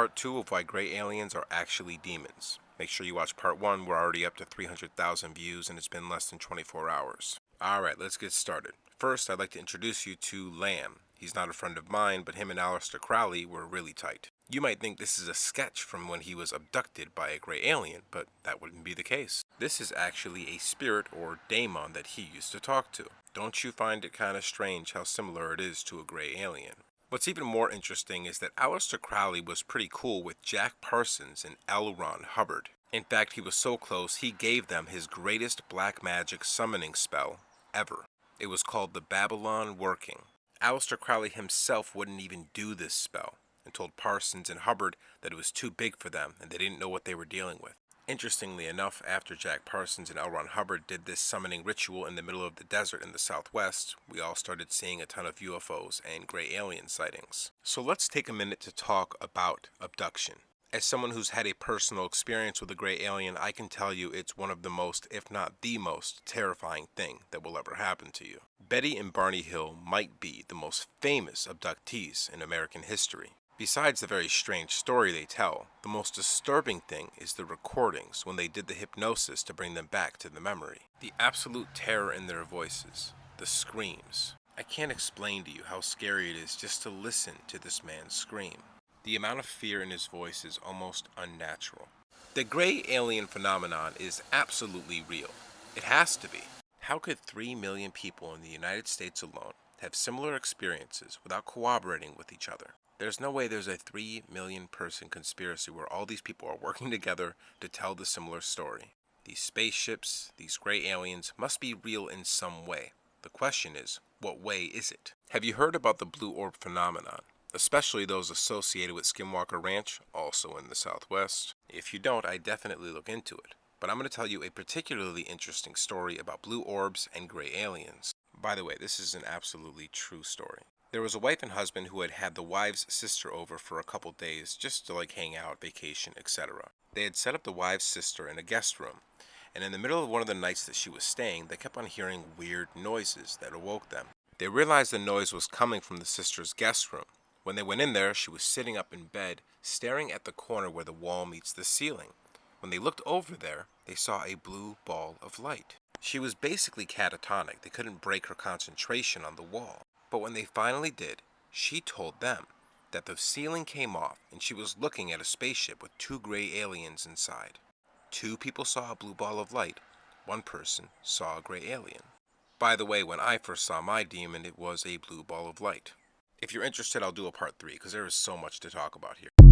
part 2 of why gray aliens are actually demons. Make sure you watch part 1. We're already up to 300,000 views and it's been less than 24 hours. Alright, let's get started. First, I'd like to introduce you to Lamb. He's not a friend of mine, but him and Aleister Crowley were really tight. You might think this is a sketch from when he was abducted by a gray alien, but that wouldn't be the case. This is actually a spirit or daemon that he used to talk to. Don't you find it kind of strange how similar it is to a gray alien? What's even more interesting is that Aleister Crowley was pretty cool with Jack Parsons and L. Ron Hubbard. In fact, he was so close he gave them his greatest black magic summoning spell ever. It was called the Babylon Working. Aleister Crowley himself wouldn't even do this spell and told Parsons and Hubbard that it was too big for them and they didn't know what they were dealing with. Interestingly enough, after Jack Parsons and L. Ron Hubbard did this summoning ritual in the middle of the desert in the Southwest, we all started seeing a ton of UFOs and gray alien sightings. So let's take a minute to talk about abduction. As someone who's had a personal experience with a gray alien, I can tell you it's one of the most, if not the most, terrifying thing that will ever happen to you. Betty and Barney Hill might be the most famous abductees in American history. Besides the very strange story they tell, the most disturbing thing is the recordings when they did the hypnosis to bring them back to the memory. The absolute terror in their voices, the screams. I can't explain to you how scary it is just to listen to this man scream. The amount of fear in his voice is almost unnatural. The gray alien phenomenon is absolutely real. It has to be. How could 3 million people in the United States alone have similar experiences without cooperating with each other? There's no way there's a 3 million person conspiracy where all these people are working together to tell the similar story. These spaceships, these gray aliens must be real in some way. The question is, what way is it? Have you heard about the blue orb phenomenon? Especially those associated with Skinwalker Ranch, also in the Southwest. If you don't, I definitely look into it. But I'm going to tell you a particularly interesting story about blue orbs and gray aliens. By the way, this is an absolutely true story. There was a wife and husband who had had the wife's sister over for a couple days just to hang out, vacation, etc. They had set up the wife's sister in a guest room, and in the middle of one of the nights that she was staying, they kept on hearing weird noises that awoke them. They realized the noise was coming from the sister's guest room. When they went in there, she was sitting up in bed, staring at the corner where the wall meets the ceiling. When they looked over there, they saw a blue ball of light. She was basically catatonic. They couldn't break her concentration on the wall. But when they finally did, she told them that the ceiling came off and she was looking at a spaceship with 2 gray aliens inside. 2 people saw a blue ball of light. 1 person saw a gray alien. By the way, when I first saw my demon, it was a blue ball of light. If you're interested, I'll do a part 3 because there is so much to talk about here.